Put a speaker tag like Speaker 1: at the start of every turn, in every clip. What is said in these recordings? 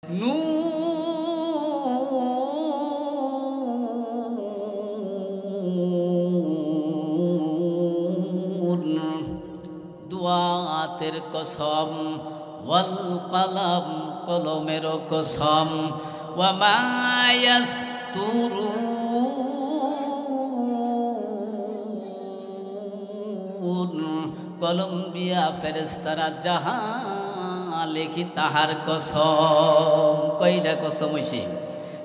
Speaker 1: নুন দুআতের কসম, ওয়াল কলম কলমের কসম, ওয়া মা ইয়াসতুরুন কলম দিয়া ফেরেশতারা যাহা লেখি তাহার কসম। কয়টা কসম হইছে?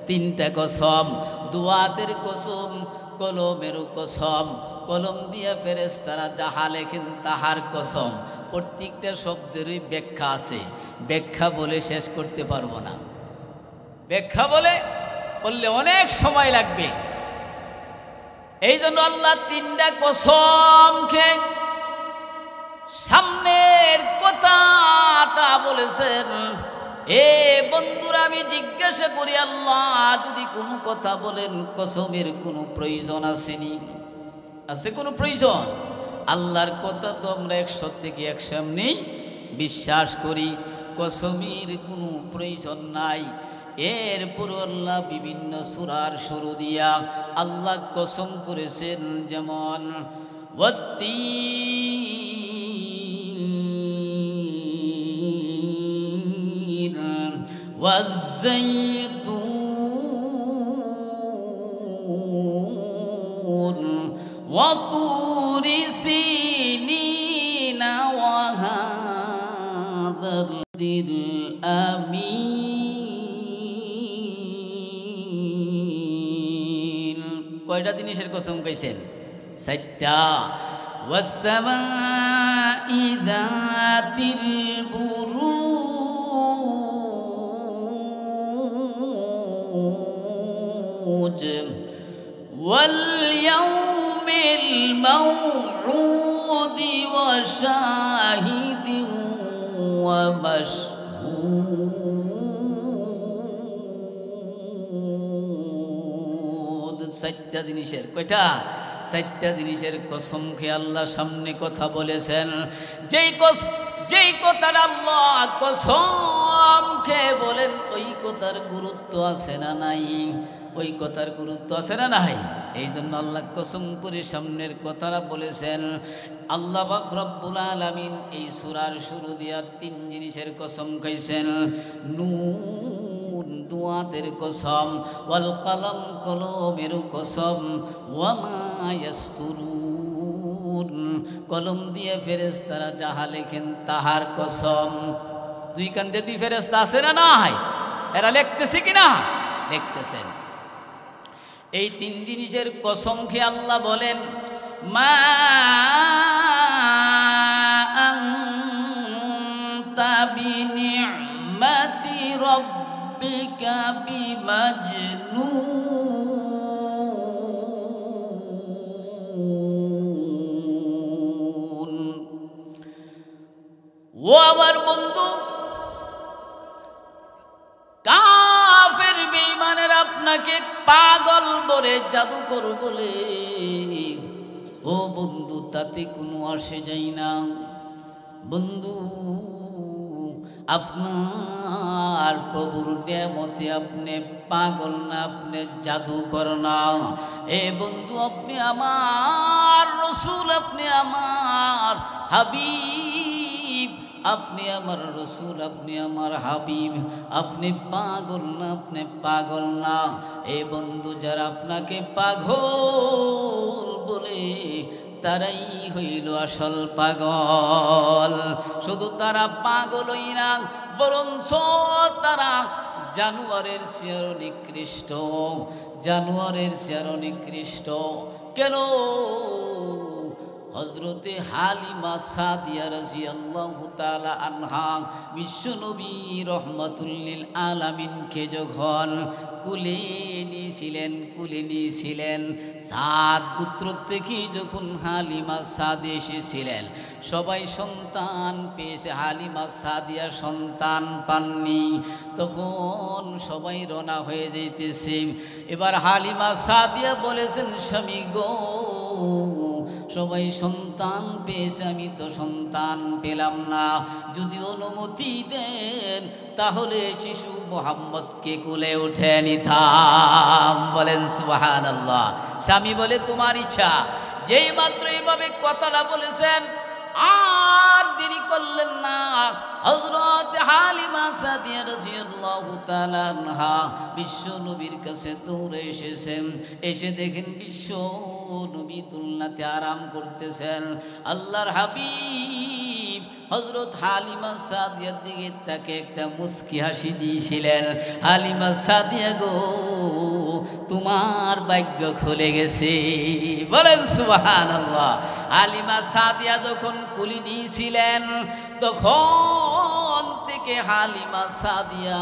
Speaker 1: তিনটা কসম। দুআতের কসম, কলমের কসম, কলম দিয়া ফেরেশতারা যাহা লেখেন তাহার কসম। প্রত্যেকটা শব্দেরই ব্যাখ্যা আছে, ব্যাখ্যা বলে শেষ করতে পারবো না। ব্যাখ্যা বললে অনেক সময় লাগবে। এই জন্য আল্লাহ তিনটা কসম খেয়ে সামনের কথাটা বলেছেন। এ বন্ধুরা, আমি জিজ্ঞাসা করি, আল্লাহ যদি কোনো কথা বলেন কসমের কোনো প্রয়োজন আসেনি? আছে কোনো প্রয়োজন? আল্লাহর কথা তো আমরা 100 থেকে 100 এমনি বিশ্বাস করি, কসমের কোনো প্রয়োজন নাই। এরপর আল্লাহ বিভিন্ন সূরার শুরু দিয়া আল্লাহ কসম করেছেন, যেমন ওয়াত্তিন ওয়াজ্জাইতুন ওয়াতুরি সিনিনা ওয়া হাযাল দিল আমিন। কয়টা জিনিসের কসম কইছেন? 4টা। ওয়াসসামাই যাতিল বুরুজ ওয়াল ইয়াউমিল মাউউদ ওয়া শাহিদিন ওয়া মাশহুদ। 4টা জিনিসের কয়টা? 4টা জিনিসের কসম খেয়ে আল্লাহ সামনে কথা বলেছেন। যেই কথাটা আল্লাহ কসম খেয়ে বলেন, ওই কথার গুরুত্ব আছে না নাই? ওই কথার গুরুত্ব আছে না নাই? এই জন্য আল্লাহ কসম করে সামনের কথাটা বলেছেন। আল্লাহ পাক রব্বুল আলামিন এই সূরার শুরু দিয়া 3 জিনিসের কসম খাইছেন। নুন দুআতের কসম, ওয়াল কলম কলমের কসম, ওয়া মা ইয়াসতুরুন কলম দিয়ে ফেরেশতারা যাহা লেখেন তাহার কসম। 2 কান্দে 2 ফেরেশতা আছে না নাই? এরা লিখতেছে কিনা? লিখতেছেন। এই 3 জিনিসের কসম খেয়ে আল্লাহ বলেন, মা আনতা বিনি'মাতি রাব্বিকা বিমাজনুন। ও আমার বন্ধু, কাফের বেঈমানের আপনাকে পাগল বলে, জাদুকর বলে, ও বন্ধু তাতে কোনো আসে যায় না। বন্ধু, আপনার প্রভুর নেয়ামতে আপনি পাগল না, আপনি জাদুকর না। এ বন্ধু, আপনি আমার রসুল, আপনি আমার হাবিব, আপনি আমার রসুল, আপনি আমার হাবিব, আপনি পাগল না, আপনি পাগল না। এ বন্ধু, যারা আপনাকে পাগল বলে তারাই হইল আসল পাগল। শুধু তারা পাগলই না, বরঞ্চ তারা জানোয়ারের চেয়েও নিকৃষ্ট, জানোয়ারের চেয়েও নিকৃষ্ট। কেন? হযরতে হালিমা সাদিয়া রাদিয়াল্লাহু তাআলা আনহা বিশ্বনবী রাহমাতুল লিল আলামিনকে যখন কুলে নিয়েছিলেন, সাদ পুত্র থেকে যখন হালিমা সাদিয়া এসেছিলেন, সবাই সন্তান পেয়েছে, হালিমা সাদিয়া সন্তান পাননি। তখন সবাই রওনা হয়ে যাইতেছে। এবার হালিমা সাদিয়া বলেছেন, স্বামী গো, সবাই সন্তান পেয়েছে, আমি তো সন্তান পেলাম না, যদি অনুমতি দেন তাহলে শিশু মুহাম্মদকে কোলে উঠে নিতাম। বলেন সুবহানাল্লাহ। স্বামী বলে তোমার ইচ্ছা। যেই মাত্র এইভাবে কথাটা বলেছেন আর দেরি করলেন না, হযরত হালিমা সাদিয়া রাদিয়াল্লাহু তাআলা আনহা বিশ্ব নবীর কাছে দৌড়ে এসেছেন। এসে দেখেন বিশ্ব নবী দুলনাতে আরাম করতেছেন। আল্লাহর হাবিব হযরত হালিমা সাদিয়ার দিকে তাকে একটা মুস্কি হাসি দিয়েছিলেন। হালিমা সাদিয়া গো, তোমার ভাগ্য খুলে গেছে। বলেন সুবহানাল্লাহ। হালিমা সাদিয়া যখন কুলি নিয়েছিলেন তখন থেকে হালিমা সাদিয়া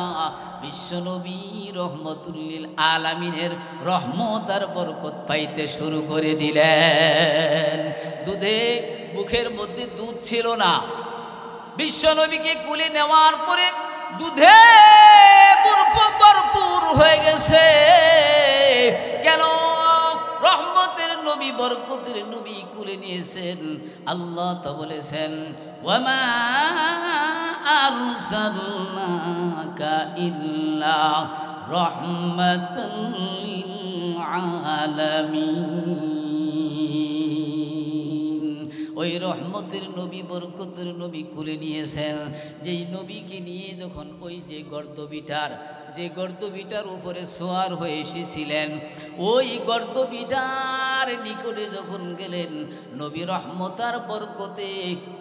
Speaker 1: বিশ্বনবী রহমতুল্লিল আলামিনের রহমত আর বরকত পাইতে শুরু করে দিলেন। দুধে মুখের মধ্যে দুধ ছিল না, বিশ্বনবীকে কুলে নেওয়ার পরে দুধে ভরপুর হয়ে গেছে। কেন? রহমতের নবী, বরকতের নবী কুলে নিয়েছেন। আল্লাহ তা বলেছেন, ওয়ামা আরসালনাকা ইল্লা রাহমাতাল লিল আলামিন। ওই রহমতের নবী, বরকতের নবী কুলে নিয়েছেন। যেই নবীকে নিয়ে যখন ওই যে গর্দবিটার উপরে সোয়ার হয়ে এসেছিলেন, ওই গর্দবিটার নিকটে যখন গেলেন, নবী রহমতার বরকতে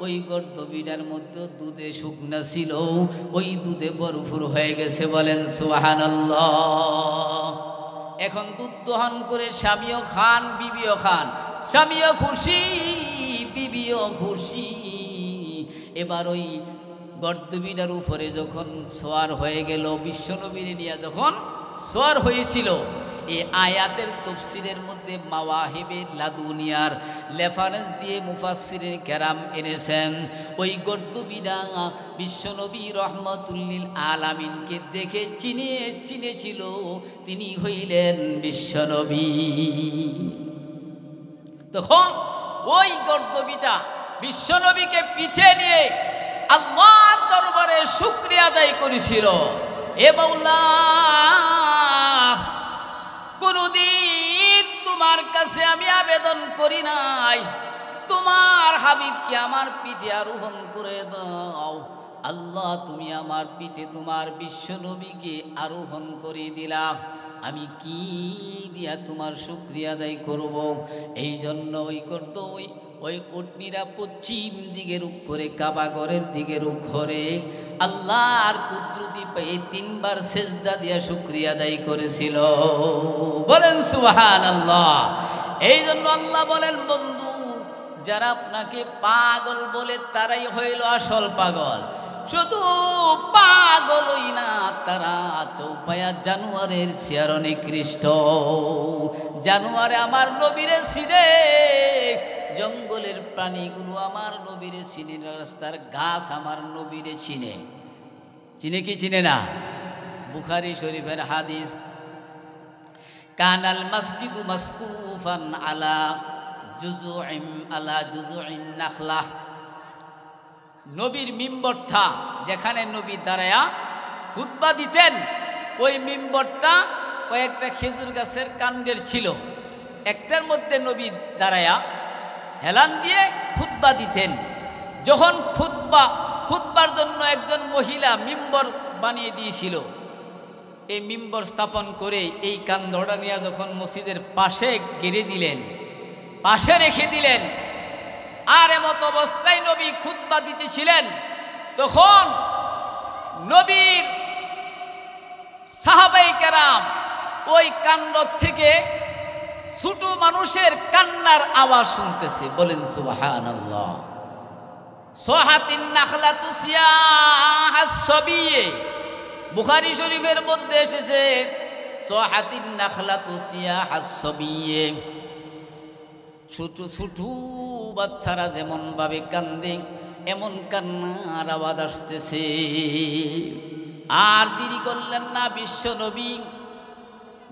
Speaker 1: ওই গর্দবিটার মধ্যে দুধে শুকনা ছিল, ওই দুধে ভরপুর হয়ে গেছে। বলেন সুবহানাল্লাহ। এখন দুধ দহন করে স্বামীও খান, বিবিও খান, স্বামীও খুশি, বিবিও খুশি। এবার ওই গর্দবিটার উপরে যখন সোয়ার হয়ে গেল, বিশ্বনবীর নিয়ে যখন সোয়ার হয়েছিল, এই আয়াতের তফসিরের মধ্যে মাওয়াহিবে লাদুনিয়ার রেফারেন্স দিয়ে মুফাসসিরে কেরাম এনেছেন। ওই গর্দবিটা বিশ্বনবী রহমতুল্লিল আলামিনকে দেখে চিনেছিল, তিনি হইলেন বিশ্বনবী। তখন ওই গর্দবিটা বিশ্বনবীকে পিঠে নিয়ে আল্লাহর দরবারে শুকরিয়া আদায় করেছিল, এ মাওলা, কোনদিন তোমার কাছে আমি আবেদন করি নাই, তোমার হাবিবকে আমার পিঠে আরোহণ করে দাও। আল্লাহ, তুমি আমার পিঠে তোমার বিশ্বনবীকে আরোহণ করে দিলা, আমি কি দিয়া তোমার শুকরিয়া আদায় করব? এই জন্য ওই উটনিরা পশ্চিম দিকে রূপ করে, কাবাগরের দিকে রূপ করে আল্লাহর কুদরতি পেয়ে 3 বার সেজদা দিয়া শুকরিয়া আদায় করেছিল। বলেন সুবহানাল্লাহ। এই জন্য আল্লাহ বলেন, বন্ধু, যারা আপনাকে পাগল বলে তারাই হইল আসল পাগল। শুধু পাগলই না, তারা চৌপায়া জানুয়ারের চেয়ার নিকৃষ্ট। জানুয়ারে আমার নবীরে চিনে, জঙ্গলের প্রাণীগুলো আমার নবীরে চিনে, রাস্তার গাছ আমার নবীরে চিনে। চিনে কি চিনে না? বুখারী শরীফের হাদিস, কানাল মসজিদু মাসকুফান আলা জুজুইন নাখলাহ। নবীর মিম্বরটা যেখানে নবী দাঁড়ায়া খুতবা দিতেন, ওই মিম্বরটা কয়েকটা খেজুর গাছের কাণ্ডের ছিল। একটার মধ্যে নবী দাঁড়ায়া হেলান দিয়ে খুতবা দিতেন। যখন খুতবার জন্য একজন মহিলা মিম্বর বানিয়ে দিয়েছিল, এই মিম্বর স্থাপন করে এই কান্দটা নিয়ে যখন মসজিদের পাশে গেড়ে দিলেন, পাশে রেখে দিলেন, আর এমত অবস্থায় নবী খুতবা দিতেছিলেন, তখন নবীর সাহাবায়ে কেরাম ওই কাণ্ড থেকে ছোট মানুষের কান্নার আওয়াজ শুনতেছে। বলেন সুবহানাল্লাহ। সোহাতিন নাখলাতু সিয়াহাস সাবিয়ে, বুখারী শরীফের মধ্যে এসেছে, সোহাতিন নাখলাতু সিয়াহাস সাবিয়ে। ছোট ছোট বাচ্চারা যেমন ভাবে কান্দে, এমন কান্নার আওয়াজ আসতেছে। আর দেরি করলেন না, বিশ্বনবী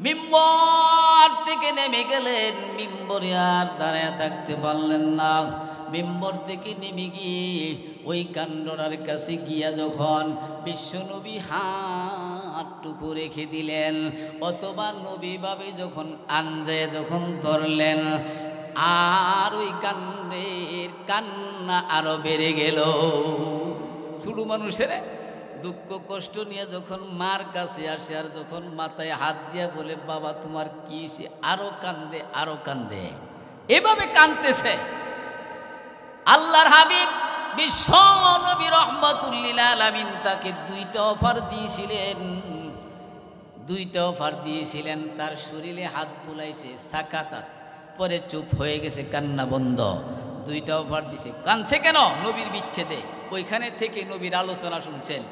Speaker 1: মিম্বর থেকে নেমে গেলেন, মিম্বরে আর দাঁড়ায় থাকতে পারলেন না। মিম্বর থেকে নেমে গিয়ে ওই কান্ডরার কাছে গিয়া যখন বিশ্বনবী হাতটুকু রেখে দিলেন, অথবা নবী ভাবে যখন আঞ্জায় যখন ধরলেন, আর ওই কান্ডের কান্না আরো বেড়ে গেল। ছোট মানুষের দুঃখ কষ্ট নিয়ে যখন মার কাছে আসে, আর যখন মাথায় হাত দিয়া বলে বাবা তোমার কি, সে আরো কান্দে আরো কান্দে, এভাবে কান্দতেছে। আল্লাহর হাবিব বিশ্ব নবী রহমাতুল্লিল আলামিন তাকে দুইটা অফার দিয়েছিলেন। তার শরীরে হাত বুলাইছে, সাকাতাত, পরে চুপ হয়ে গেছে, কান্না বন্ধ। দুইটা অফার দিছে, কাঁদছে কেন? নবীর বিচ্ছেদে। ওইখানে থেকে নবীর আলোচনা শুনছেন,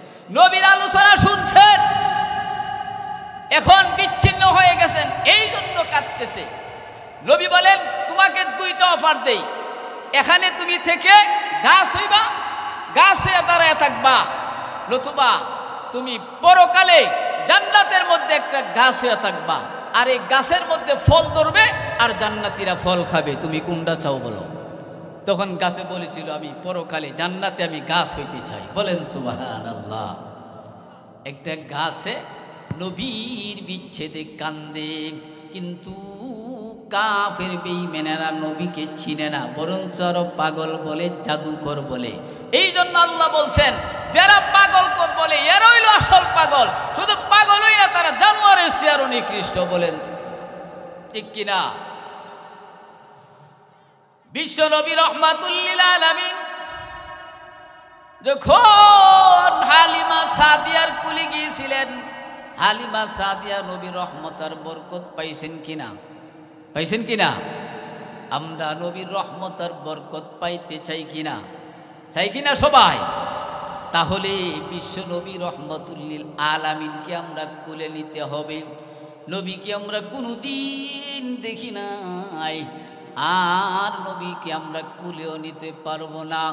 Speaker 1: এখন বিচ্ছিন্ন হয়ে গেছেন, এই জন্য কাঁদতেছে। নবী বলেন তোমাকে দুইটা অফার দেই, এখানে তুমি থেকে গাছ হইবা, গাছে দাঁড়ায় থাকবা, নতুবা তুমি পরকালে জান্নাতের মধ্যে একটা গাছ হয়ে থাকবা, আর এই গাছের মধ্যে ফল ধরবে আর জান্নাতীরা ফল খাবে, তুমি কোনটা চাও বলো? তখন গাছে বলেছিল আমি পরকালে জান্নাতে আমি গাছ হইতে চাই। বলেন সুবহানাল্লাহ। একটা গাছে নবীর বিচ্ছেদে কান্দে, কিন্তু কাফের বেঈমানেরা নবীকে চিনে না, বরঞ্চ আরো পাগল বলে, জাদুকর বলে। এই জন্য আল্লাহ বলছেন যারা পাগল বলে এরা হইল আসল পাগল, শুধু পাগলই না, তারা জানোয়ারের চেয়ে নিকৃষ্ট। বলেন ঠিক কিনা? বিশ্ব নবী রহমাতুল্লিল আলামিন যখন হালিমা সাদিয়ার কুলে গিয়েছিলেন, হালিমা সাদিয়া নবী রহমতার বরকত পাইছেন কিনা? আমরা নবীর রহমতার বরকত পাইতে চাই কিনা সবাই? তাহলে বিশ্ব নবী রহমতুল্লিল আলামিনকে আমরা কুলে নিতে হবে। নবীকে আমরা কোনোদিন দেখি নাই, আর নবীকে আমরা কুলেও নিতে পারবো না।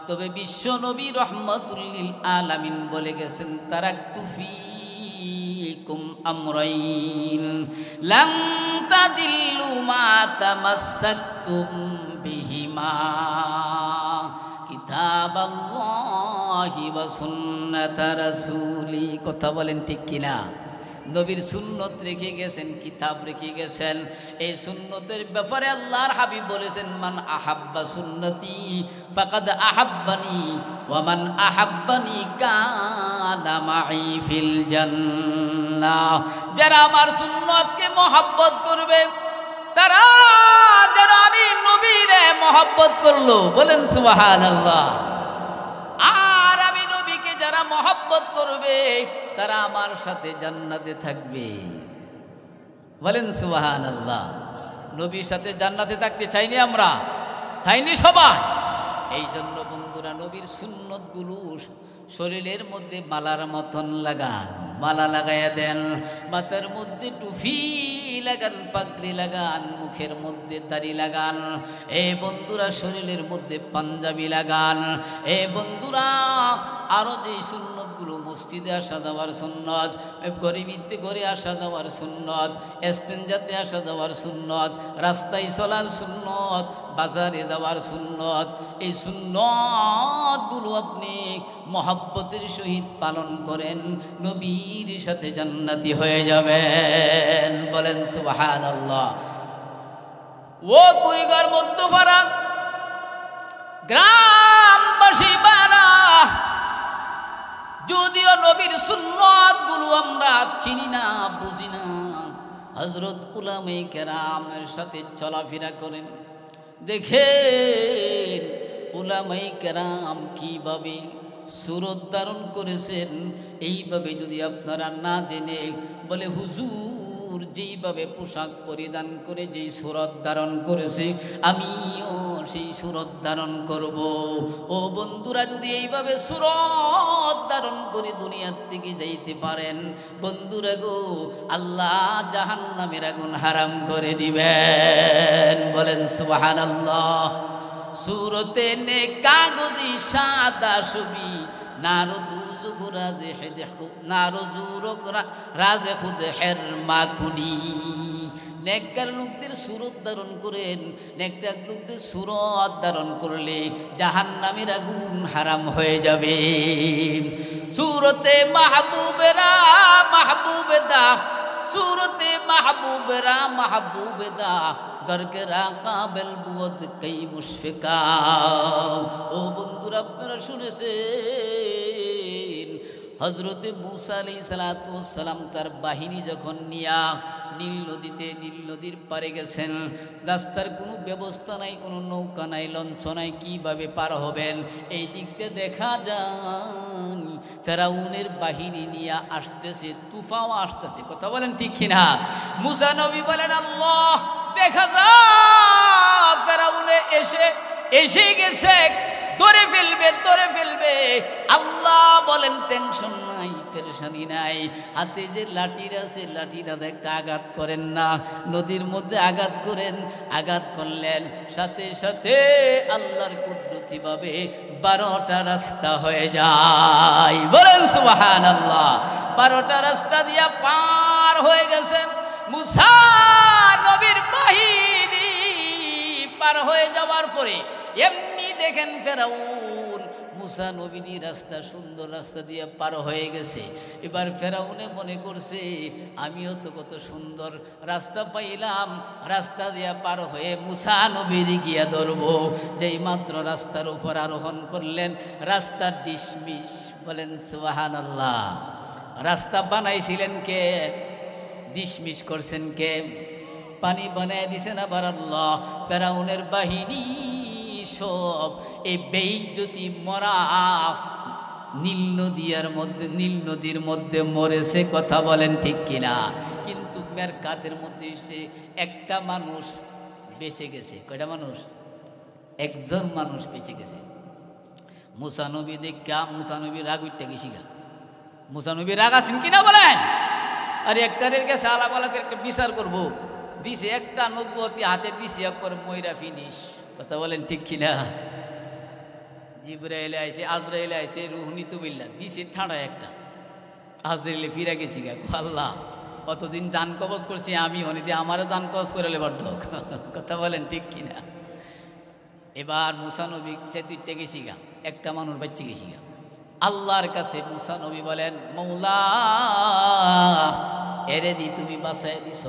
Speaker 1: তবে বিশ্ব নবী রহমতুল্লিল আলামিন বলে গেছেন তারাকতু ফীকুম আমরাইন লান তাদিল্লু মা তামাসসাকতুম বিহিমা কিতাবাল্লাহি ওয়া সুন্নাতা রাসূলি। কথা বলেন ঠিক কিনা? নবীর সুন্নত রেখে গেছেন, কিতাব রেখে গেছেন। এই সুন্নতের ব্যাপারে আল্লাহর হাবিব বলেছেন মান আহাব্বা সুন্নতি ফাকাদ আহাব্বানি ওয়া মান আহাব্বানি কানা মাই ফিল জান্নাহ। যারা আমার সুন্নতকে মহব্বত করবে তারা যেন আমি নবীরে মহব্বত করলো। বলেন সুবহানাল্লাহ। আর আমি নবীকে যারা মহব্বত করবে তারা আমার সাথে জান্নাতে থাকবে। বলেন সুবহানাল্লাহ। নবীর সাথে জান্নাতে থাকতে চাইনি আমরা? চাইনি সবাই। এই জন্য বন্ধুরা নবীর সুন্নতগুলো শরীরের মধ্যে মালার মতন লাগান, মালা লাগাইয়া দেন, মাথার মধ্যে টুপি লাগান, পাগড়ি লাগান, মুখের মধ্যে দাড়ি লাগান। এ বন্ধুরা শরীরের মধ্যে পাঞ্জাবি লাগান। এ বন্ধুরা আরো যে সুন্নতগুলো, মসজিদে আসা যাওয়ার সুন্নত, গরিবিতে ঘরে আসা যাওয়ার সুন্নত, এস্তেঞ্জাতে আসা যাওয়ার সুন্নত, রাস্তায় চলার সুন্নত, বাজারে যাওয়ার সুন্নত, এই সুন্নতগুলো আপনি মহব্বতের সহিত পালন করেন, নবীর সাথে জান্নাতি হয়ে যাবেন। বলেন সুবহানাল্লাহ। ও কুড়িঘর মধ্যপাড়া গ্রামবাসী বারা, যদিও নবীর সুন্নতগুলো আমরা চিনি না, বুঝি না, হযরত উলামায়ে কেরামের সাথে চলাফেরা করেন, দেখেন উলামায়ে কেরাম কিভাবে সুরত ধারণ করেছেন। এইভাবে যদি আপনারা না জেনে বলে হুজুর যেইভাবে পোশাক পরিধান করে যেই সুরত ধারণ করেছে আমিও সেই সুরত ধারণ করব। ও বন্ধুরা যদি এইভাবে সুরত ধারণ করে দুনিয়ার থেকে যাইতে পারেন, বন্ধুরা গো আল্লাহ জাহান্নামের আগুন হারাম করে দিবেন। বলেন সুবহানাল্লাহ। সুরতে নে কাগজি সাদা ছবি, নার দুজক রাজে খুদ হের মাকুনি। নেককার লোকদের সুরত ধারণ করেন, নেককার লোকদের সুরত ধারণ করলে জাহান্নামের আগুন হারাম হয়ে যাবে। সুরতে মাহবুবেরা মাহবুবেদা, সুরতে মাহবুবেরা মাহবুবেদা, গরকেরা কাবেল বুয়দ কই মুশফিকা। ও বন্ধুরা, আপনারা শুনেছেন হযরতে মুসা আলাইহিস সালাতু ওয়াস সালাম তার বাহিনী যখন নিয়া নীল নদীর পারে গেছেন, রাস্তার কোনো ব্যবস্থা নাই, কোনো নৌকা নাই, লঞ্চ নাই, কীভাবে পার হবেন? এই দিক দিয়ে দেখা যায় ফেরাউনের বাহিনী নিয়ে আসতেছে, তুফাও আসতেছে। কথা বলেন ঠিক কিনা? মুসা নবী বলেন, আল্লাহ দেখা যায় ফেরাউনে এসে গেছে, ধরে ফেলবে। আল্লাহ বলেন টেনশন নাই, পেরেশানি নাই, হাতে যে লাঠির আছে লাঠিটা একটা আঘাত করেন না, নদীর মধ্যে আঘাত করেন। আঘাত করলেন, সাথে সাথে আল্লাহর কুদরতি ভাবে 12টা রাস্তা হয়ে যায়। বলেন সুবহানাল্লাহ। 12টা রাস্তা দিয়া পার হয়ে গেছেন মুসা নবীর বাহিনী। পার হয়ে যাওয়ার পরে এমনি দেখেন ফেরাউন মুসা নবীর রাস্তা, সুন্দর রাস্তা দিয়ে পার হয়ে গেছে। এবার ফেরাউনে মনে করছে আমিও তো কত সুন্দর রাস্তা পাইলাম, রাস্তা দিয়ে পার হয়ে মুসা নবীর গিয়া ধরবো। যেই মাত্র রাস্তার উপর আরোহণ করলেন, রাস্তা ডিসমিস। বলেন সুবহানাল্লাহ। রাস্তা বানাইছিলেন কে? ডিসমিস করছেন কে? পানি বানায় দিছেন আবার আল্লাহ। ফেরাউনের বাহিনী সব এই বেইজ্জতি মরা নীল নদীর মধ্যে মরেছে। কথা বলেন ঠিক কিনা? কিন্তু মেরকাতের মধ্যে সে একটা মানুষ বেঁচে গেছে। কয়টা মানুষ? একজন মানুষ বেঁচে গেছে। মুসা নবী দেখা মুসা নবী রাগ উঠতে গেছি গা। মুসা নবী রাগ আছেন কিনা বলেন? আর একটা গেছে আলাপালাকে একটা বিচার করবো, দিছে একটা নবুয়তি হাতে দিছে, করে ময়রা ফিনিশ। কথা বলেন ঠিক কিনা? জিবরাইল আইছে, আজরাইল আইছে, রূহ নিতু বিল্লাহ দিছে ঠাড়া একটা। আজরাইলে ফিরে গেছি গা, আল্লাহ কতদিন জান কবজ করছি আমি, অনেদি আমারও জান কবজ করে বড্ড। কথা বলেন ঠিক কিনা? এবার মুসা নবী চেতুইতে গেছি গা, একটা মানুষ বাচ্চা গেছি গা। আল্লাহর কাছে মুসা নবী বলেন, মৌলা এরে দি তুমি বাঁচাই দিছ,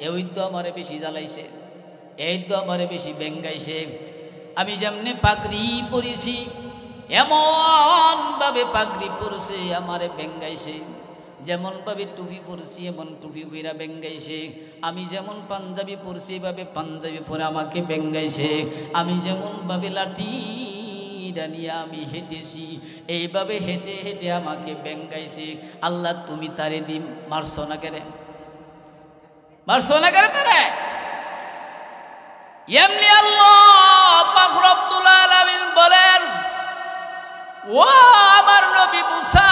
Speaker 1: এই তো আমারে বেশি জ্বালাইছে, এই তো আমারে বেশি বেঙ্গাইছে। আমি যেমনি পাগড়ি পরেছি এমনভাবে পাগড়ি পরছে আমারে বেঙ্গাইছে, যেমনভাবে টুপি পরছি এমন টুপি পরা বেঙ্গাইছে। আমি যেমন পাঞ্জাবি পরছি এভাবে পাঞ্জাবি পরে আমাকে বেঙ্গাইছে। আমি যেমনভাবে লাঠি নিয়ে আমি হেঁটেছি এইভাবে হেঁটে হেঁটে আমাকে বেঙ্গাইছে। আল্লাহ তুমি তারে দি মারছো না কেরে? মারছো না কেরে তারে? এমনি আল্লাহ পাক রব্বুল আলামিন বলেন, ও আমার নবী মুসা,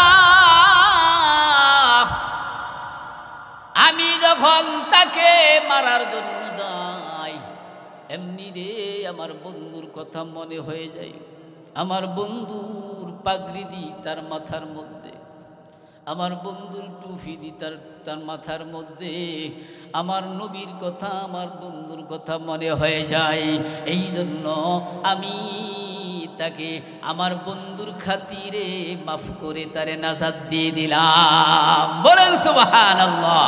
Speaker 1: আমি যখন তাকে মারার জন্য যাই এমনি রে আমার বন্ধুর কথা মনে হয়ে যায়। আমার বন্ধুর পাগড়ি দি তার মাথার মধ্যে, আমার বন্ধুর টুপি দি তার মাথার মধ্যে, আমার নবীর কথা আমার বন্ধুর কথা মনে হয়ে যায়। এই জন্য আমি তাকে আমার বন্ধুর খাতিরে মাফ করে তারে নাজাত দিয়ে দিলাম। বলেন সুবহানাল্লাহ।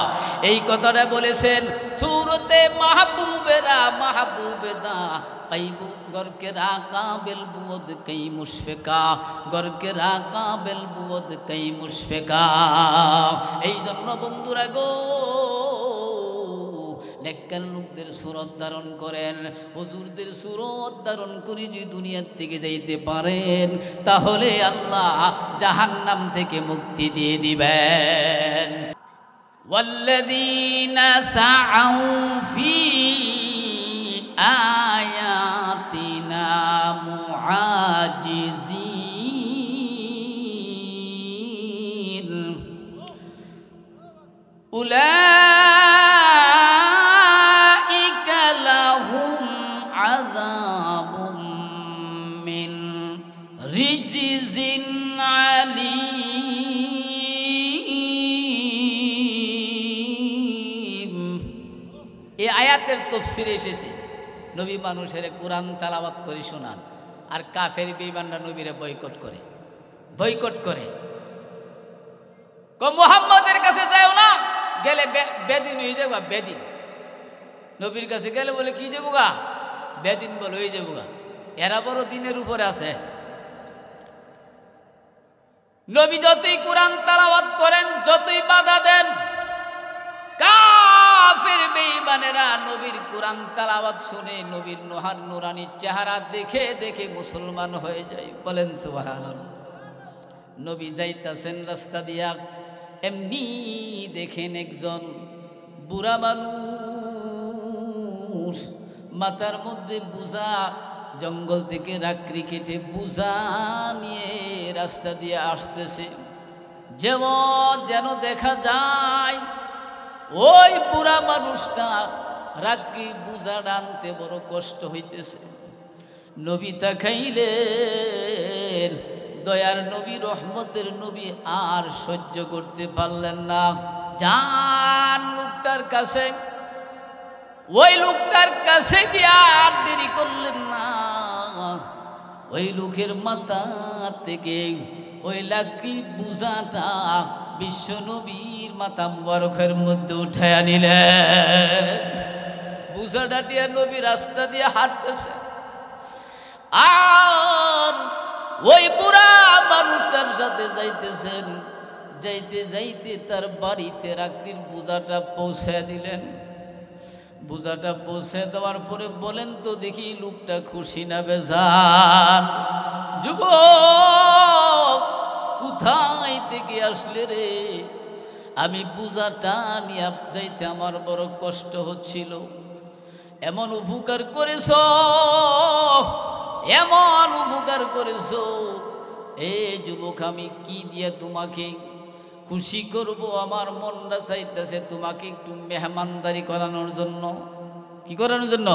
Speaker 1: এই কথাটা বলেছেন সূরতে মাহবুবেরা মাহবুবেদা কাইবু গরকে রাকা বেল বুয়দ কই মুশফিকা, গরকে রাকা বেল বুয়দ কই মুশফিকা। এই জন্য বন্ধুরা গো, নেককার লোকদের সুরত ধারণ করেন, হুজুরদের সুরত ধারণ করে যদি দুনিয়ার থেকে যাইতে পারেন তাহলে আল্লাহ জাহান্নাম থেকে মুক্তি দিয়ে দিবেন। ওয়াল্লাযীনা সাআউ ফি আয়াতিনা মুআজিজিন উলাইকা লাহুম আযাবুম মিন রিজিজিন আলীম। এই আয়াতের তফসিরে এসেছে নবী মানুষের কোরআন তালাওয়াত করে শোনান, আর কাফের বেঈমানরা নবীরে বয়কট করে মুহাম্মদের কাছে যাও না, গেলে বেদিন হয়ে যাবো। বেদিন নবীর কাছে গেলে বলে কি যাবো গা, বেদিন বলে হয়ে যাবো গা। এরা বড় দিনের উপরে আছে। নবী যতই কোরআন তালাওয়াত করেন, যতই বাধা দেন, কাফের বেঈমানেরা নবীর কোরআন তালাওয়াত শুনে নবীর নুরানি চেহারা দেখে দেখে মুসলমান হয়ে যায়। বলেন সুবহানাল্লাহ। নবী যাইতাছেন রাস্তা দিয়া, এমনি দেখেন একজন বুড়া মানুষ মাথার মধ্যে বুঝা, জঙ্গল থেকে রাত্রি কেটে বুঝা নিয়ে রাস্তা দিয়ে আসতেছে। যেন দেখা যায় ওই বুড়া মানুষটা রাত্রি বুঝা টানতে বড় কষ্ট হইতেছে। নবী তাকাইলেন, দয়ার নবী, রহমতের নবী আর সহ্য করতে পারলেন না। যান লোকটার কাছে, ওই লোকটার কাছে গিয়ে আর দেরি করলেন না। ওই লোকের মাথা থেকে ওই লাকড়ির বুঝাটা বিশ্ব নবীর মাথা মুবারকের মধ্যে উঠাইয়া নিলেন। বুঝা ডাটিয়া নবী রাস্তা দিয়ে হাঁটতেছে, আর ওই বুড়া মানুষটার সাথে যাইতেছেন। যাইতে যাইতে তার বাড়িতে লাকড়ির বুঝাটা পৌঁছে দিলেন। বুঝাটা পৌঁছে দেওয়ার পরে বলেন তো দেখি, লোকটা খুশি না বেজার? যুবক, কোথায় থেকে আসলে রে? আমি বুঝাটা নিয়ে যাইতে আমার বড় কষ্ট হচ্ছিল। এমন উপকার করেছ, এমন উপকার করেছ। এই যুবক, আমি কি দিয়ে তোমাকে খুশি করব? আমার মনটা চাইতেছে তোমাকে একটু মেহমানদারি করানোর জন্য। কি করানোর জন্য?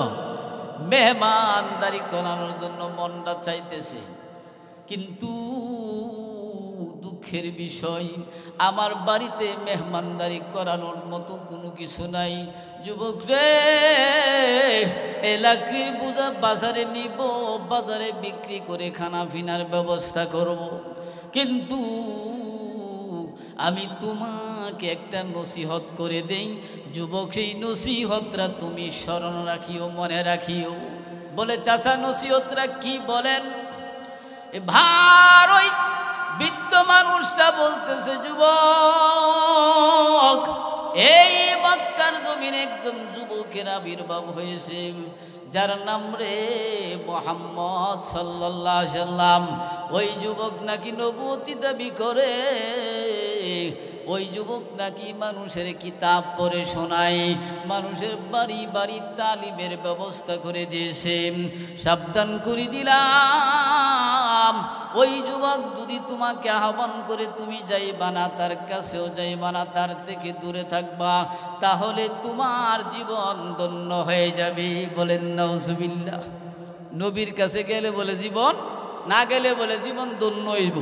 Speaker 1: মেহমানদারি করানোর জন্য মনটা চাইতেছে। কিন্তু দুঃখের বিষয়, আমার বাড়িতে মেহমানদারি করানোর মতো কোনো কিছু নাই। যুবক রে, এই লাকড়ির বোঝা বাজারে নিব, বাজারে বিক্রি করে খানা পিনার ব্যবস্থা করব। কিন্তু আমি তোমাকে একটা নসিহত করে দেই যুবক, সেই নসিহতটা তুমি স্মরণ রাখিও, মনে রাখিও। বলে, চাচা নসিহতটা কি বলেন? ওই বৃদ্ধ মানুষটা বলতেছে, যুবক, এই মক্কার জমিনে একজন যুবকের আবির্ভাব হয়েছে, যার নাম রে মুহাম্মদ সাল্লাল্লাহু আলাইহি সাল্লাম। ওই যুবক নাকি নবুয়তি দাবি করে, ওই যুবক নাকি মানুষের কিতাব পড়ে শোনায়, মানুষের বাড়ি বাড়ি তালিমের ব্যবস্থা করে দিয়েছে। সাবধান করে দিলাম, ওই যুবক যদি তোমাকে আহ্বান করে তুমি যাইবা না, তার কাছেও যাইবা না, তার থেকে দূরে থাকবা, তাহলে তোমার জীবন ধন্য হয়ে যাবে। বলেন নাউজুবিল্লাহ। নবীর কাছে গেলে বলে জীবন, না গেলে বলে জীবন ধন্য হইব।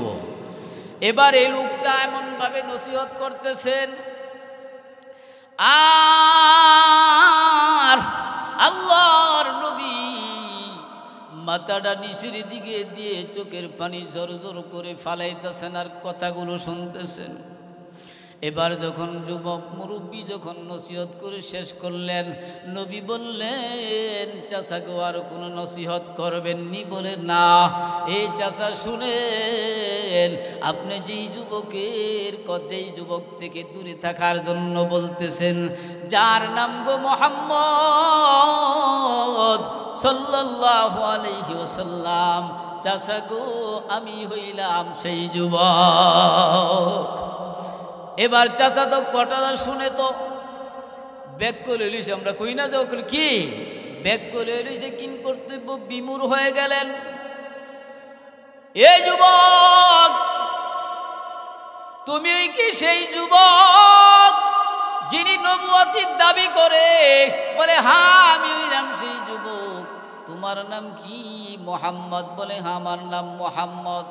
Speaker 1: এবার এই লোকটা এমনভাবে নসিহত করতেছেন, আর আল্লাহর নবী মাথাটা নিচের দিকে দিয়ে চোখের পানি জোর জোর করে ফালাইতেছেন আর কথাগুলো শুনতেছেন। এবার যখন যুবক মুরব্বী যখন নসিহত করে শেষ করলেন, নবী বললেন, চাচা গো, আর কোনো নসিহত করবেননি? বলে, না। এই চাচা শুনেন, আপনি যেই যুবক থেকে দূরে থাকার জন্য বলতেছেন, যার নাম গো মুহাম্মদ সাল্লাল্লাহু আলাইহি ওয়াসাল্লাম, চাচা গো, আমি হইলাম সেই যুবক। এবার চাচা তো কথাটা শুনে তো ব্যাক করে লইছে, আমরা কই না যে কি ব্যাক করে লইছে, কিন কর্তব্য বিমূঢ় হয়ে গেলেন। এই যুবক, তুমি কি সেই যুবক যিনি নবুয়তির দাবি করে? বলে, হ্যাঁ, আমি হইলাম সেই যুবক। তোমার নাম কি? মুহাম্মদ। বলে, হ্যাঁ, আমার নাম মুহাম্মদ।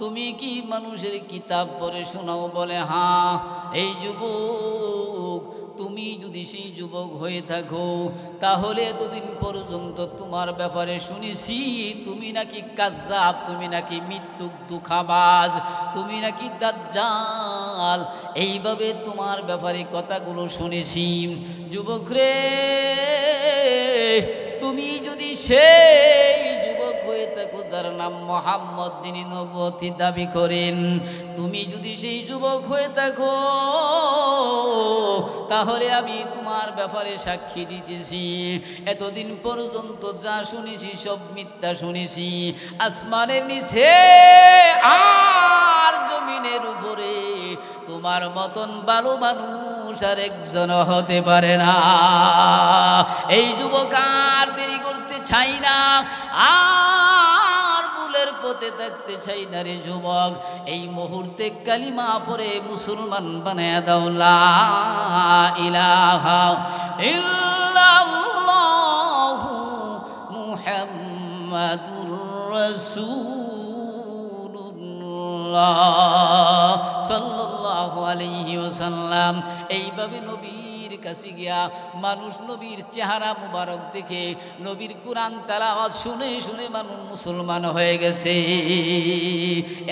Speaker 1: তুমি কি মানুষের কিতাব পড়ে শোনাও? বলে, হ্যাঁ। এই যুবক, তুমি যদি সেই যুবক হয়ে থাকো, তাহলে এতদিন পর্যন্ত তোমার ব্যাপারে শুনেছি তুমি নাকি কাজ্জাব, তুমি নাকি মৃত্যুক দুঃখাবাজ, তুমি নাকি দাজ্জাল, এইভাবে তোমার ব্যাপারে কথাগুলো শুনেছি। যুবক রে, তুমি যদি সেই যুবক হয়ে থাকো যার নাম মুহাম্মদ, যিনি নবুয়তি দাবি করেন, তুমি যদি সেই যুবক হয়ে থাকো, তাহলে আমি তোমার ব্যাপারে সাক্ষী দিতেছি এতদিন পর্যন্ত যা শুনেছি সব মিথ্যা শুনেছি। আসমানের নিচে আর জমিনের উপরে তোমার মতন ভালো মানুষ আর একজন হতে পারে না। এই যুবক আর দেরি করতে চাই না, আর ভুলের পথে থাকতে চাই না রে যুবক। এই মুহূর্তে কালিমা পড়ে মুসলমান বানায়া দাও, লা ইলাহা ইল্লাল্লাহু মুহাম্মাদুর রাসূলুল্লাহ সাল্লাল্লাহু আলাইহি ওয়াসাল্লাম। এইভাবে নবীর কাছে গিয়া মানুষ নবীর চেহারা মুবারক দেখে, নবীর কোরআন তেলাওয়াত শুনে শুনে মানুষ মুসলমান হয়ে গেছে।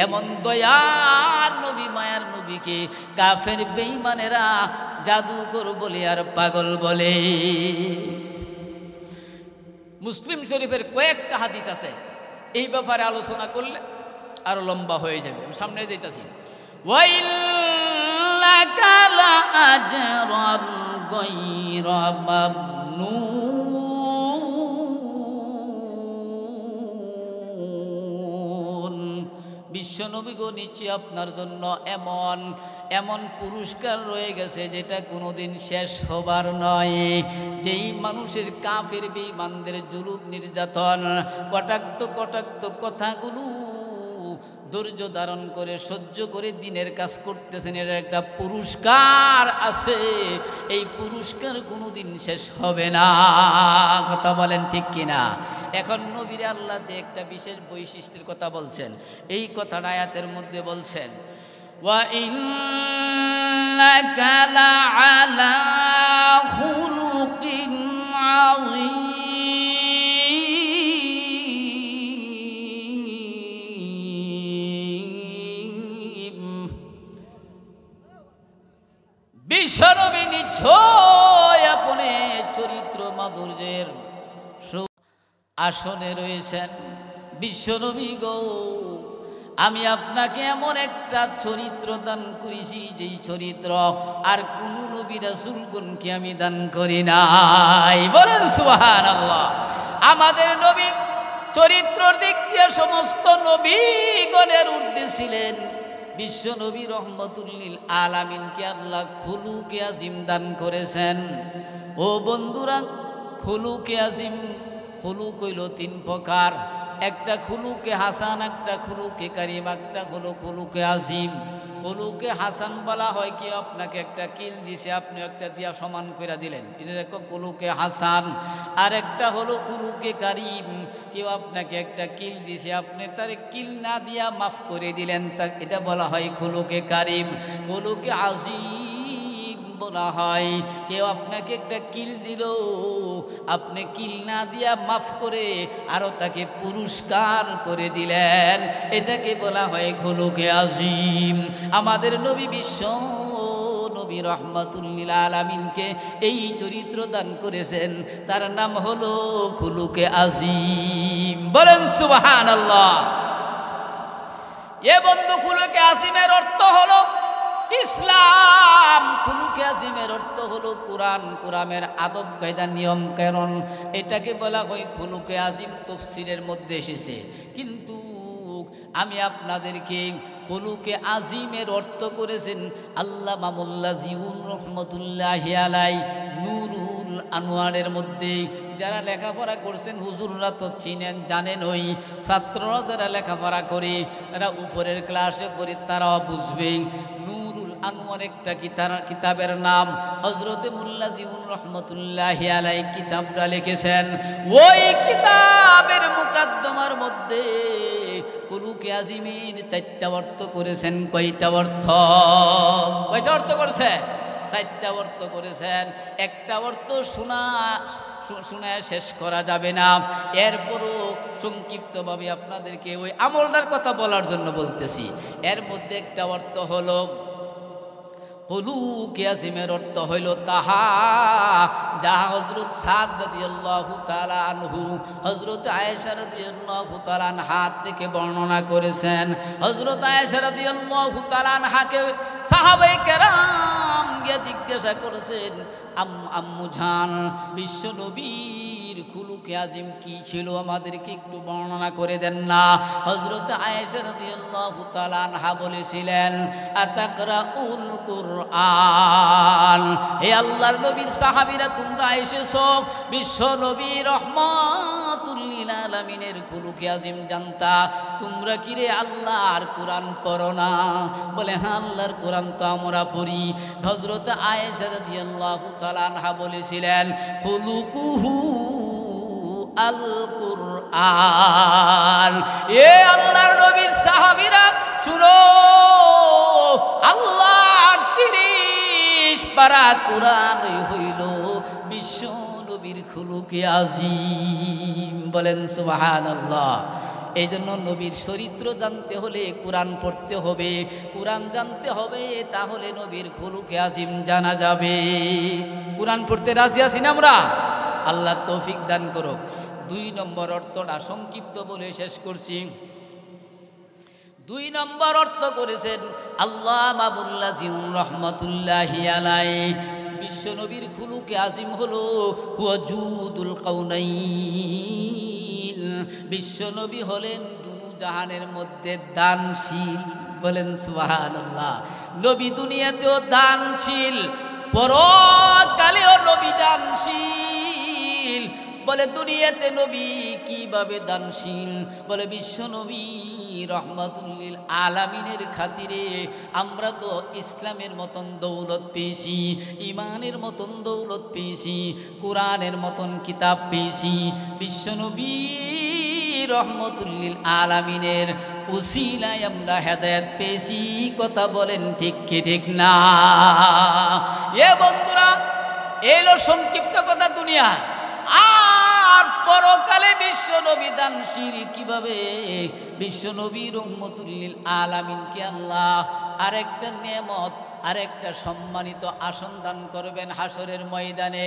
Speaker 1: এমন দয়ার নবী, মায়ার নবীকে কাফের বেঈমানেরা জাদুকর বলে আর পাগল বলে। মুসলিম শরীফের কয়েকটা হাদিস আছে, এই ব্যাপারে আলোচনা করলে আরো লম্বা হয়ে যাবে। আমি সামনে যাইতাছি। ওয়াইল্লাকা লাআজরান গায়রা মামনুন। বিশ্বনবী গো, নিশ্চয় আপনার জন্য এমন এমন পুরস্কার রয়ে গেছে যেটা কোনোদিন শেষ হবার নয়। যেই মানুষের কাফের বেঈমানদের জুলুম নির্যাতন কটাক্ত কথাগুলো ধৈর্য ধারণ করে সহ্য করে দিনের কাজ করতেছেন, এর একটা পুরস্কার আছে। এই পুরস্কার কোনোদিন শেষ হবে না। কথা বলেন ঠিক কিনা? এখন নবীর আল্লাহ যে একটা বিশেষ বৈশিষ্ট্যের কথা বলছেন, এই কথাটা আয়াতের মধ্যে বলছেন, ওয়া ইন্নাকা লাআলা খুলুকিন আযীম। বিশ্বনবী নিশ্চয় আপনি চরিত্র মাধুর্যের আসনে রয়েছেন। বিশ্বনবী গো, আমি আপনাকে এমন একটা চরিত্র দান করেছি, যেই চরিত্র আর কোন নবী রাসূলগণকে আমি দান করি নাই। বলেন সুবহানাল্লাহ। আমাদের নবী চরিত্রের দিক দিয়ে সমস্ত নবীগণের ঊর্ধ্বে ছিলেন। বিশ্ব নবী রহমতুল্লিল আলামিনকে আল্লাহ খুলুকে আজিম দান করেছেন। ও বন্ধুরা, খুলুকে আজিম, খুলুক হইল তিন প্রকার। একটা খুলুকে হাসান, একটা খুলুকে কারিম, একটা হলো খুলুকে আজিম। খুলুকে হাসান বলা হয় কি, আপনাকে একটা কিল দিছে, আপনি একটা দিয়া সমান করে দিলেন, এটা একটা খুলুকে হাসান। আর একটা হলো খুলুকে কারিম, কেউ আপনাকে একটা কিল দিছে, আপনি তার কিল না দিয়া মাফ করে দিলেন, তা এটা বলা হয় খুলুকে কারিম। খুলুকে আজিম বলা হয় কেউ আপনাকে একটা কিল দিল, আপনি কিল না দিয়া মাফ করে আরো তাকে পুরস্কার করে দিলেন, এটাকে বলা হয় খুলুকে আজিম। আমাদের নবী বিশ্ব নবী রহমাতুল্লিল আলামিনকে এই চরিত্র দান করেছেন, তার নাম হলো খুলুকে আজিম। বলেন সুবহানাল্লাহ। এ বন্ধু, খুলুকে আজিমের অর্থ হলো ইসলাম। খুলুকে আজিমের অর্থ হলো কোরআন, কোরআনের আদব কায়দা নিয়ম কানুন, এটাকে বলা হয় খুলুকে আজিম। তাফসীরের মধ্যে এসেছে, কিন্তু আমি আপনাদেরকে খুলুকে আজিমের অর্থ করেছেন আল্লামা মোল্লা জিউন রহমতুল্লাহি আলাই নুরুল আনোয়ারের মধ্যে। যারা লেখাপড়া করছেন হুজুররা তো চিনেন, জানেন। ওই ছাত্ররা যারা লেখাপড়া করে তারা উপরের ক্লাসে পড়ে, তারাও বুঝবে। নুরুল আনোয়ার একটা কিতাবের নাম, হযরতে মোল্লা জিউন রহমতুল্লাহি আলাই কিতাবটা লিখেছেন। ওই কিতাবের মুকদ্দমার মধ্যে খুলুকে আজিমের 4টা অর্থ করেছেন। কয়টা অর্থ? কয়টা অর্থ করেছে? চারটা অর্থ করেছেন। একটা অর্থ শুনে শেষ করা যাবে না, এরপরও সংক্ষিপ্তভাবে আপনাদেরকে ওই আমলটার কথা বলার জন্য বলতেছি। এর মধ্যে একটা অর্থ হলো কুলুকে আজিমের অর্থ হইল তাহা, যা হযরত সাদ রাদিয়াল্লাহু তাআলা আনহু হযরত আয়েশা রাদিয়াল্লাহু তাআলা আনহা থেকে বর্ণনা করেছেন। হযরত আয়েশা রাদিয়াল্লাহু তাআলা আনহাকে সাহাবায়ে কেরাম গিয়ে জিজ্ঞাসা করেছেন, আম্মু জান, বিশ্ব নবীর খুলুকে আজিম কি ছিল, আমাদেরকে একটু বর্ণনা করে দেন না। হযরত আয়েশা রাদিয়াল্লাহু তাআলা আনহা বলেছিলেন, আতাকরাউল কুরআন, হে আল্লাহর নবীর সাহাবীরা তোমরা এসেছো, বিশ্ব নবী রহমাতুল লিল আলামিনের খুলুকে আজিম জানতা, তোমরা কি রে আল্লাহর কোরআন পড়ো না? বলে হ্যাঁ, আল্লাহর কোরআন তো আমরা পড়ি। হযরত আয়েশা রাদিয়াল্লাহু তাআলা আনহা বলেছিলেন, খুলুকুহু আল কুরআন, এ আল্লাহর নবীর সাহাবীরা শুনো, আল্লাহর 30 পারা কোরআন হইল বিশ্ব নবীর খুলুকে আজিম। বলেন সুবহানাল্লাহ। এই জন্য নবীর চরিত্র জানতে হলে কোরআন পড়তে হবে, কোরআন জানতে হবে, তাহলে নবীর খুলুকে আজিম জানা যাবে। কোরআন পড়তে রাজি আছি না আমরা? আল্লাহ তৌফিক দান করুক। 2 নম্বর অর্থটা সংক্ষিপ্ত বলে শেষ করছি। 2 নম্বর অর্থ করেছেন আল্লামা মুল্লাজিউন রাহমাতুল্লাহি আলাইহি, বিশ্ব নবীর খুলুকে আজিম হলো ওয়াজুদুল কাউনাইন, বিশ্ব নবী হলেন দুনু জাহানের মধ্যে দানশীল। বলেন সুবহানাল্লাহ। নবী দুনিয়াতেও দানশীল, পরকালেও নবী দানশীল। বলে দুনিয়াতে নবী কিভাবে দানশীল? বলে বিশ্ব নবী রহমাতুল লিল আলামিনের খাতিরে আমরা তো ইসলামের মতন দৌলত পেয়েছি, ইমানের মতন দৌলত পেয়েছি, কোরআনের মতন কিতাব পেয়েছি। বিশ্ব নবী রহমাতুল লিল আলামিনের উসিলায় আমরা হেদায়েত পেয়েছি। কথা বলেন ঠিক কি ঠিক না? এ বন্ধুরা, এলো সংক্ষিপ্ত কথা দুনিয়া। আর পরকালে বিশ্ব নবী দানশীল কিভাবে? বিশ্ব নবী রহমাতুল লিল আলামিনকে আল্লাহ আরেকটা নেয়ামত, আরেকটা সম্মানিত আসন দান করবেন হাসরের ময়দানে,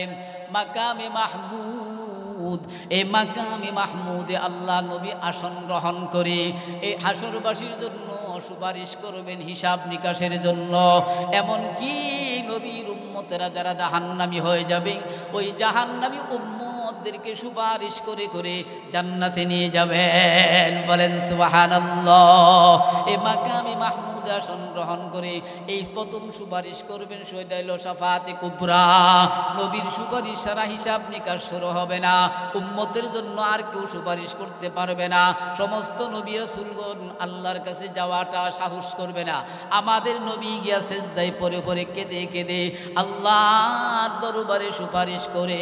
Speaker 1: মাকামে মাহমুদ। এই মাকামে মাহমুদে আল্লাহ নবী আসন গ্রহণ করে এই হাসরবাসীর জন্য সুপারিশ করবেন হিসাব নিকাশের জন্য। এমনকি নবীর উম্মতেরা যারা জাহান্নামী হয়ে যাবে, ওই জাহান্নামী উম্মতদেরকে সুপারিশ করে করে জান্নাতে নিয়ে যাবেন। বলেন সুবহানাল্লাহ। এই মাকামে মাহমুদ আসন গ্রহণ করে এই প্রথম সুপারিশ করবেন, সেটা হলো শাফাআতে কুবরা। নবীর সুপারিশ সারা হিসাব নিকাশ শুরু হবে না, উম্মতের জন্য আর কেউ সুপারিশ করতে পারবে না। সমস্ত নবী রাসূলগণ আল্লাহর কাছে যাওয়াটা সাহস করবে না। আমাদের নবী গিয়া সিজদায় পড়ে পড়ে কেঁদে কেঁদে আল্লাহর দরবারে সুপারিশ করে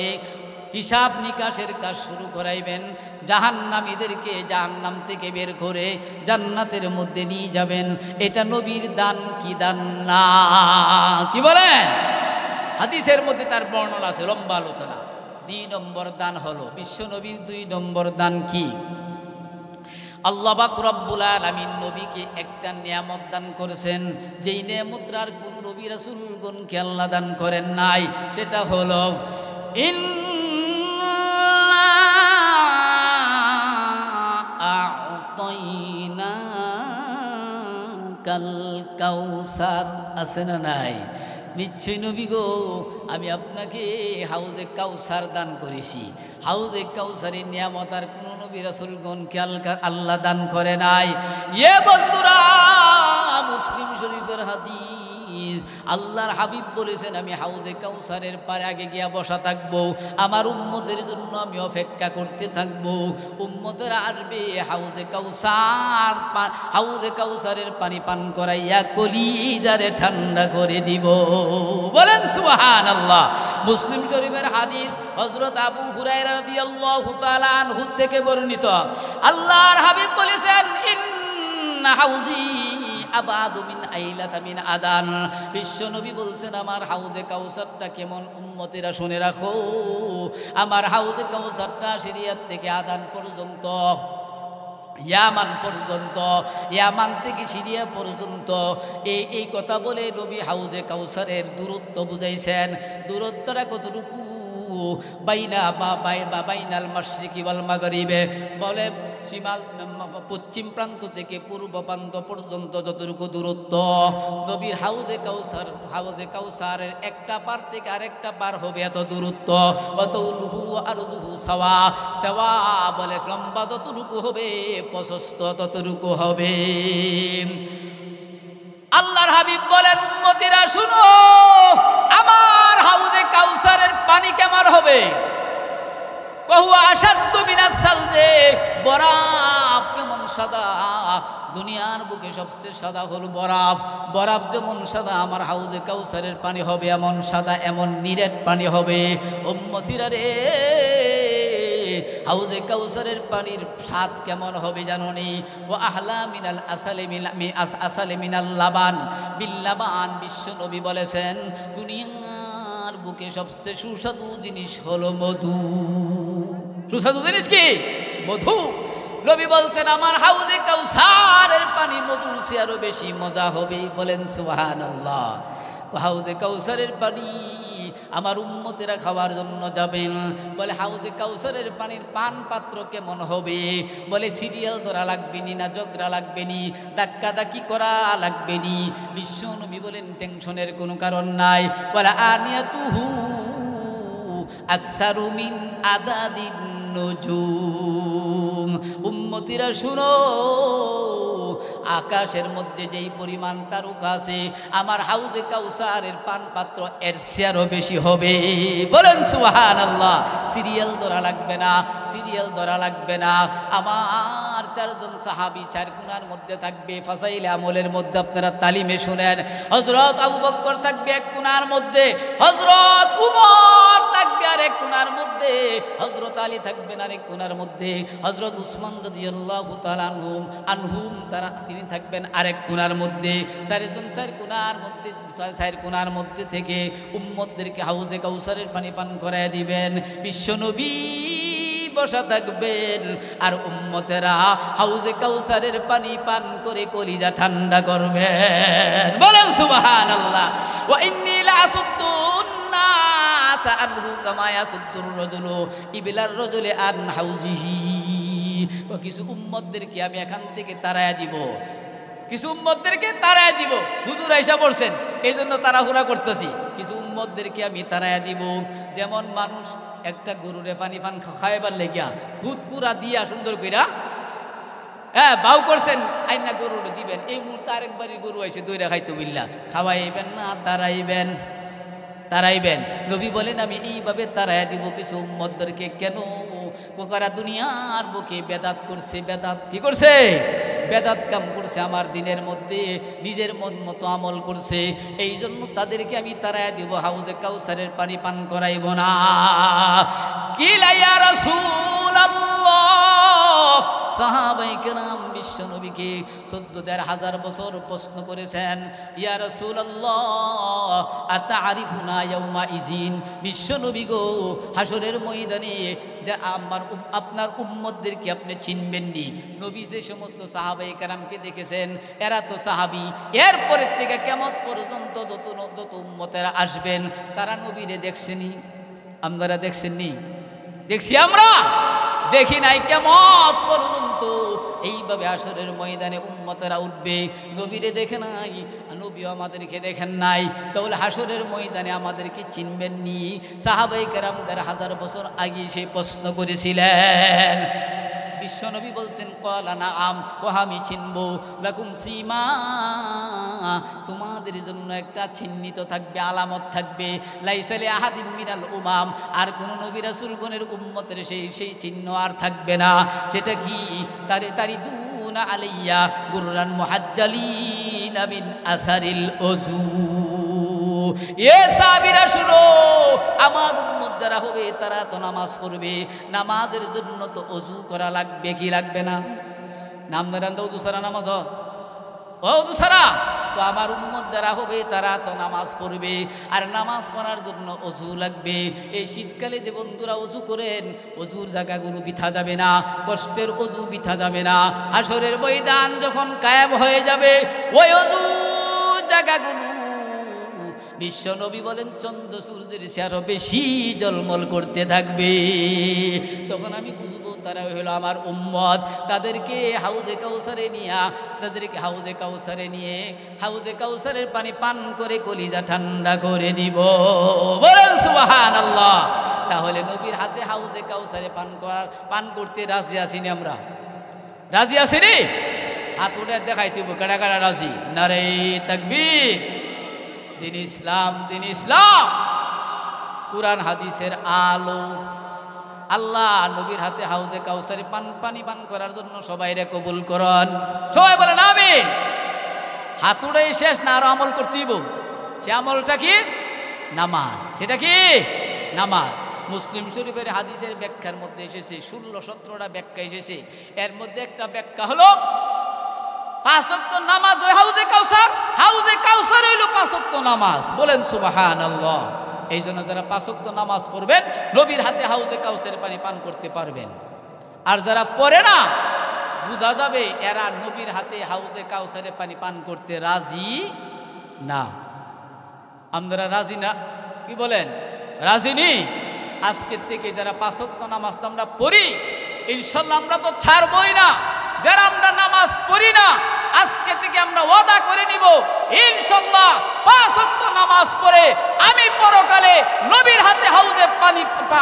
Speaker 1: হিসাব নিকাশের কাজ শুরু করাইবেন। জাহান্নামীদেরকে জাহান্নাম থেকে বের করে জান্নাতের মধ্যে নিয়ে যাবেন। এটা নবীর দান কি দান না? কি বলেন? হাদিসের মধ্যে তার বর্ণনা আছে, লম্বা আলোচনা। 2 নম্বর দান হলো বিশ্ব নবীর 2 নম্বর দান কি? আল্লাহ পাক রব্বুল আলামিন নবীকে একটা নিয়ামত দান করেছেন, যেই নিয়ামতটা আর কোন নবী রাসূলগণকে আল্লাহ দান করেন নাই। সেটা হলো কাল কাউসার। আছে না নাই? নিশ্চয় নবী গো, আমি আপনাকে হাউজে কাউসার দান করেছি। হাউজে কাউসারের নিয়ামত আর কোন নবী রাসূলগণকে আল্লাহ দান করে নাই। এ বন্ধুরা, মুসলিম শরীফের হাদিস, আল্লাহর হাবিব বলেছেন, আমি হাউজে কাউসারের পারে আগে গিয়া বসা থাকবো, আমার উম্মতের জন্য আমি অপেক্ষা করতে থাকবো। উম্মতেরা আসবে, হাউজে কাউসারের পানি পান করাইয়া কলিজারে ঠান্ডা করে দিব। বলেন সুবহানাল্লাহ। মুসলিম শরীফের হাদিস, হযরত আবু হুরায়রা রাদিয়াল্লাহু তাআলা আনহু থেকে বর্ণিত। আল্লাহর হাবিব বলেছেন, ইন্না হাউজি আবাদু মিন আইলাতা মিন আদান। বিশ্ব নবী বলছেন আমার হাউজে কাউসারটা কেমন উম্মতেরা শুনে রাখো, আমার হাউজে কাউসারটা সিরিয়াত থেকে আদান পর্যন্ত, ইয়ামান পর্যন্ত, ইয়ামান থেকে সিরিয়া পর্যন্ত, এই কথা বলে নবী হাউজে কাউসারের দূরত্ব বুঝাইছেন। দূরত্বটা কতটুকু? বাইনাল মাশরিকি ওয়াল মাগরিবে, বলে পশ্চিম প্রান্ত থেকে পূর্ব প্রান্ত পর্যন্ত যতটুকু দূরত্ব, নবীর হাউজে কাউসারের একটা পার থেকে আরেকটা পার হবে এত দূরত্ব। অতলুহু আরদুহু সাওয়া, সাওয়া বলে লম্বা যতটুকু হবে প্রশস্ত ততটুকু হবে। আল্লাহর হাবিব বলেন উম্মতিরা শুনো, আমার হাউজে কাউসারের পানি কেমন হবে? কহুয়া আসাদ্দু মিনাস সালজে, বরফ কেমন সাদা, দুনিয়ার বুকে সবচেয়ে সাদা হল বরফ। বরফ যেমন সাদা আমার হাউজে কাউসারের পানি হবে এমন সাদা, এমন নিরেট পানি হবে। উম্মতিরা রে, হাউজে কাউসারের পানির স্বাদ কেমন হবে জানোনি? ও আহলা মিনাল আসালে মিনাল লাবান বিল্লাবান। বিশ্ব নবী বলেছেন দুনিয়ার বুকে সবচেয়ে সুস্বাদু জিনিস হলো মধু। সুস্বাদু জিনিস কি? মধু। নবী বলছেন আমার হাউজে কাউসারের পানি মধুর চেয়ে আরো বেশি মজা হবে। বলেন সুবহানাল্লাহ। হাউজে কাউসারের পানি আমার উম্মতেরা খাওয়ার জন্য যাবেন। বলে হাউজে কাউসারের পানির পান পাত্র কেমন হবে? বলে সিরিয়াল ধরা লাগবে নি, না ঝগড়া লাগবে নি, ধাক্কা ধাক্কি করা লাগবে নি। বিশ্ব নবী বলেন টেনশনের কোনো কারণ নাই। বলে আনিয়াতুহু আকসারু মিন আদাদিন নুজুম। উম্মতিরা শুনো, আকাশের মধ্যে যেই পরিমাণ তারকা আছে আমার হাউজে কাউসারের পান পাত্র এর চেয়েও বেশি হবে। বলেন সুবহানাল্লাহ। সিরিয়াল ধরা লাগবে না, সিরিয়াল ধরা লাগবে না। আমার চারজন সাহাবী চার কোণার মধ্যে থাকবে। ফাসাইলে আমলের মধ্যে আপনারা তালিমে শুনেন, হযরত আবু বকর থাকবে এক কোণার মধ্যে, হযরত উমর থাকবে আরেক কোণার মধ্যে, হযরত আলী থাকবেন আরেক কোণার মধ্যে, হযরত উসমান রাদিয়াল্লাহু তাআলা আনহুম তিনি থাকবেন আরেক কোণার মধ্যে। চারজন চার কোণার মধ্যে থেকে উম্মতদেরকে হাউজে কাউসারের পানি পান করায় দিবেন। বিশ্বনবী বসা থাকবেন আর উম্মতেরা হাউজে কাউসারের পানি পান করে কলিজা ঠান্ডা করবেন। বলেন সুবহানাল্লাহ। ওয়া ইন্নী লাআসুদ্দুন নাস আনহু কামা ইয়াসুদ্দুর রাজুলু ইবলার রাজুলি আন হাউজিহি। তো কিছু উম্মতদেরকে আমি এখান থেকে তাড়ায়া দিব, কিছু উম্মতদেরকে তাড়ায়া দিব। হুজুর আয়েশা বলছেন এই জন্য তাড়াহুড়া করতেছি। কিছু উম্মতদেরকে আমি তাড়ায়া দিব। যেমন মানুষ একটা গরুরে পানি পান খাইবার লেগিয়া হুদকুরা দিয়া সুন্দর কইরা বাউ করছেন, আইনা গরুরে দিবেন। এই মুহূর্তে আরেকবারই গরু এসে দইরা খাইতে বিল্লা, খাওয়াইবেন না, তাড়াইবেন, তাড়াইবেন। নবী বলেন আমি এইভাবে তাড়াইয়া দিব কিছু উম্মতদেরকে। কেন? ওরা দুনিয়ার বুকে বেদাত করছে। বেদাত কি করছে? বেদাত কাম করছে, আমার দিনের মধ্যে নিজের মন মতো আমল করছে। এই জন্য তাদেরকে আমি তাড়াইয়া দিব, হাউজে কাউসারের পানি পান করাইব না। কি ইয়া রাসূলুল্লাহ, সাহাবায়ে কেরাম বিশ্ব নবীকে ১৪,৫০০ বছর প্রশ্ন করেছেন, ইয়া রাসূলুল্লাহ আতারিফুনা ইয়াউমা ইজিন। বিশ্ব নবী গো, হাসরের ময়দানে যে আপনার উম্মতদেরকে আপনি চিনবেন নি। নবী যে সমস্ত সাহাবায়ে কেরামকে দেখেছেন এরা তো সাহাবী, এরপরের থেকে কিয়ামত পর্যন্ত যত উম্মতেরা আসবেন তারা নবীরে দেখছেনি। আপনারা দেখছেননি? দেখছি আমরা, দেখি নাই। কিয়ামত পর্যন্ত এইভাবে হাসরের ময়দানে উম্মতেরা উঠবে, নবীরে দেখে নাই, নবীও আমাদেরকে দেখেন নাই। তাহলে হাসরের ময়দানে আমাদেরকে চিনবেন নি? সাহাবায়ে কেরামদের 1000 বছর আগে সেই প্রশ্ন করেছিলেন। বিশ্বনবী বলছেন ক্বালা নাআম, ও আমি চিনব। লাকুম সীমা, তোমাদের জন্য একটা চিহ্নিত থাকবে, আলামত থাকবে। লাইসা লি আহাদিম মিনাল উমাম, আর কোন নবী রাসূলগণের উম্মতের সেই চিহ্ন আর থাকবে না। সেটা কি? তারিদুনা আলাইয়া গুররান মুহাজ্জালিন মিন আসারিল ওযু। এ সাহাবীরা শুনো, আমার উম্মত যারা হবে তারা তো নামাজ পড়বে, নামাজের জন্য তো ওযু করা লাগবে, কি লাগবে না? নাম দাঁড়ান তো ওযু ছাড়া নামাজ ওযু ছাড়া তো আমার উম্মত যারা হবে তারা তো নামাজ পড়বে, আর নামাজ পড়ার জন্য অজু লাগবে। এই শীতকালে যে বন্ধুরা অজু করেন, অজুর জায়গাগুলো বিথা যাবে না, কষ্টের অজু বিথা যাবে না। আসরের ময়দান যখন কায়েম হয়ে যাবে, ওই অজু জায়গাগুলো বিশ্ব নবী বলেন চন্দ্র সূর্যের চেয়ে আরো বেশি জলমল করতে থাকবে। তখন আমি বুঝবো তারা হলো আমার উম্মত। তাদেরকে হাউজে কাউসারে নিয়ে হাউজে কাউসারের পানি পান করে কলিজা ঠান্ডা করে দিব। বলেন সুবহানাল্লাহ। তাহলে নবীর হাতে হাউজে কাউসারে পান করতে রাজি আছিনি? আমরা রাজি আছিনি? হাত উঠে দেখাই দিব কারা কারা রাজি। নারে তাকবীর। দিন ইসলাম, দিন ইসলাম, কুরআন হাদিসের আলো। আল্লাহ নবীর হাতে হাউজে কাউসারে পানি পান করার জন্য সবাইরে কবুল করুন। সবাই বলেন আমিন। হাত উড়াই শেষ না, আরো আমল করতে হইব। সে আমলটা কি? নামাজ। সেটা কি? নামাজ। মুসলিম শরীফের হাদিসের ব্যাখ্যার মধ্যে এসেছে 16-17টা ব্যাখ্যা এসেছে। এর মধ্যে একটা ব্যাখ্যা হলো 5 ওয়াক্ত নামাজ ওই হাউজে কাউসার। হাউজে কাউসার হইল 5 ওয়াক্ত নামাজ। বলেন সুবহানাল্লাহ। এই জন্য যারা 5 ওয়াক্ত নামাজ পড়বেন নবীর হাতে হাউজে কাউসারের পানি পান করতে পারবেন। আর যারা পড়ে না, বোঝা যাবে এরা নবীর হাতে হাউজে কাউসারের পানি পান করতে রাজি না। আমরা রাজি না? কি বলেন? রাজি নি? আজকের থেকে যারা 5 ওয়াক্ত নামাজ আমরা পড়ি, ইনশাআল্লাহ আমরা তো ছাড়বই না। যারা আমরা নামাজ পড়ি না, আজকে থেকে আমরা ওয়াদা করে নিব ইনশাআল্লাহ 5 ওয়াক্ত নামাজ পড়ে আমি পরকালে নবীর হাতে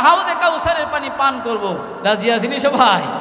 Speaker 1: হাউজে কাউসারের পানি পান করব। রাজি আছেন সবাই?